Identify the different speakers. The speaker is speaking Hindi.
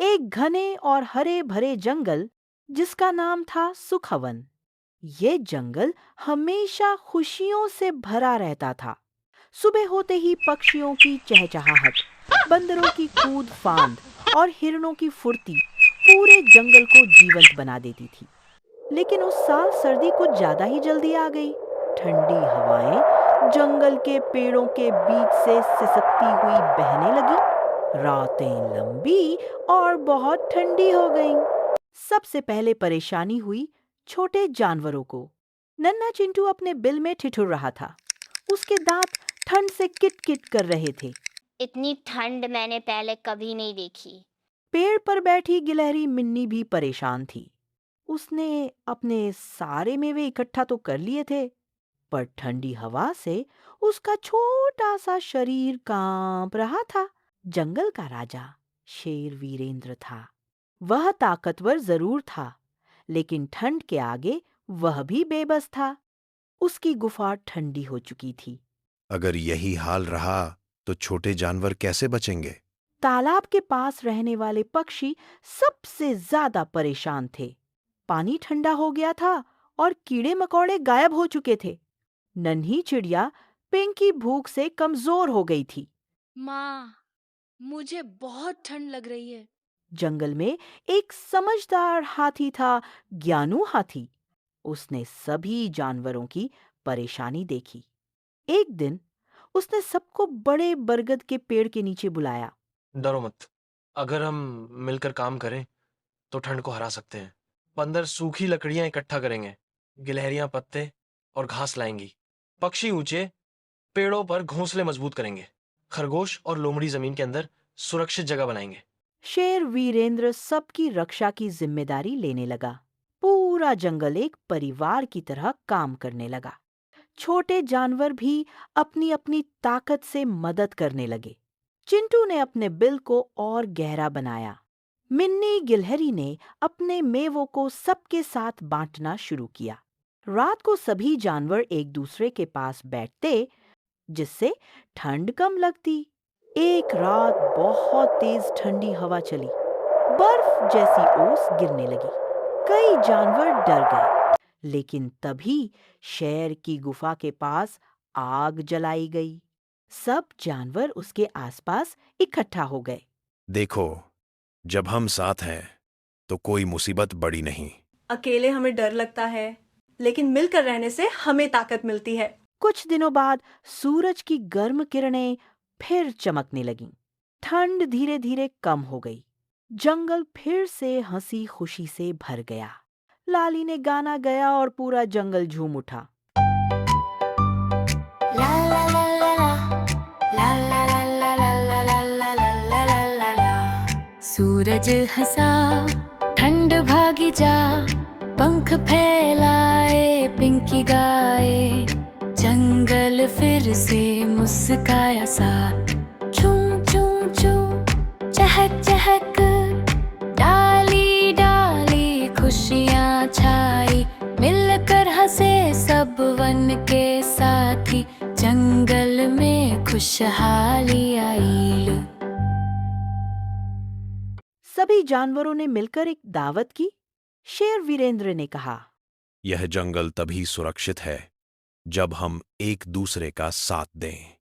Speaker 1: एक घने और हरे भरे जंगल जिसका नाम था सुखवन। ये जंगल हमेशा खुशियों से भरा रहता था। सुबह होते ही पक्षियों की चहचहाहट, बंदरों की कूद फांद और हिरणों की फुर्ती पूरे जंगल को जीवंत बना देती थी। लेकिन उस साल सर्दी कुछ ज्यादा ही जल्दी आ गई। ठंडी हवाएं जंगल के पेड़ों के बीच से सिसकती हुई बहने लगी। रातें लंबी और बहुत ठंडी हो गईं। सबसे पहले परेशानी हुई छोटे जानवरों को। नन्हा चिंटू अपने बिल में ठिठुर रहा था। उसके दांत ठंड से किट-किट कर रहे थे।
Speaker 2: इतनी ठंड मैंने पहले कभी नहीं देखी।
Speaker 1: पेड़ पर बैठी गिलहरी मिन्नी भी परेशान थी। उसने अपने सारे मेवे इकट्ठा तो कर लिए थे, पर ठंडी हवा से उसका छोटा सा शरीर कांप रहा था। जंगल का राजा शेर वीरेंद्र था। वह ताकतवर जरूर था, लेकिन ठंड के आगे वह भी बेबस था। उसकी गुफा ठंडी हो चुकी थी।
Speaker 3: अगर यही हाल रहा तो छोटे जानवर कैसे बचेंगे?
Speaker 1: तालाब के पास रहने वाले पक्षी सबसे ज्यादा परेशान थे। पानी ठंडा हो गया था और कीड़े मकोड़े गायब हो चुके थे। नन्ही चिड़िया पिंकी भूख से कमजोर हो गई थी।
Speaker 4: माँ, मुझे बहुत ठंड लग रही है।
Speaker 1: जंगल में एक समझदार हाथी था, ज्ञानू हाथी। उसने सभी जानवरों की परेशानी देखी। एक दिन उसने सबको बड़े बरगद के पेड़ के नीचे बुलाया।
Speaker 5: डरो मत। अगर हम मिलकर काम करें तो ठंड को हरा सकते हैं। बंदर सूखी लकड़ियां इकट्ठा करेंगे, गिलहरियां पत्ते और घास लाएंगी, पक्षी ऊंचे पेड़ों पर घोंसले मजबूत करेंगे, खरगोश और लोमड़ी जमीन के अंदर सुरक्षित जगह बनाएंगे।
Speaker 1: शेर वीरेंद्र सबकी रक्षा की जिम्मेदारी लेने लगा। पूरा जंगल एक परिवार की तरह काम करने लगा। छोटे जानवर भी अपनी अपनी ताकत से मदद करने लगे। चिंटू ने अपने बिल को और गहरा बनाया। मिन्नी गिलहरी ने अपने मेवों को सबके साथ बांटना शुरू किया। रात को सभी जानवर एक दूसरे के पास बैठते, जिससे ठंड कम लगती। एक रात बहुत तेज ठंडी हवा चली। बर्फ जैसी ओस गिरने लगी। कई जानवर डर गए, लेकिन तभी शेर की गुफा के पास आग जलाई गई। सब जानवर उसके आसपास इकट्ठा हो गए।
Speaker 3: देखो, जब हम साथ हैं तो कोई मुसीबत बड़ी नहीं।
Speaker 6: अकेले हमें डर लगता है, लेकिन मिलकर रहने से हमें ताकत मिलती है।
Speaker 1: कुछ दिनों बाद सूरज की गर्म किरणें फिर चमकने लगीं। ठंड धीरे धीरे कम हो गई। जंगल फिर से हंसी खुशी से भर गया। लाली ने गाना गाया और पूरा जंगल झूम उठा।
Speaker 7: La la la la la, la la la la la la la la la la la la. सूरज हंसा, ठंड भागी जा, पंख फैलाए पिंकी गाए, जंगल फिर से मुस्काया सा, चूं चूं चूं चहक चहक, डाली डाली खुशियाँ छाई, मिलकर हंसे सब वन के साथी, जंगल में खुशहाली आई।
Speaker 1: सभी जानवरों ने मिलकर एक दावत की। शेर वीरेंद्र ने कहा,
Speaker 3: यह जंगल तभी सुरक्षित है जब हम एक दूसरे का साथ दें।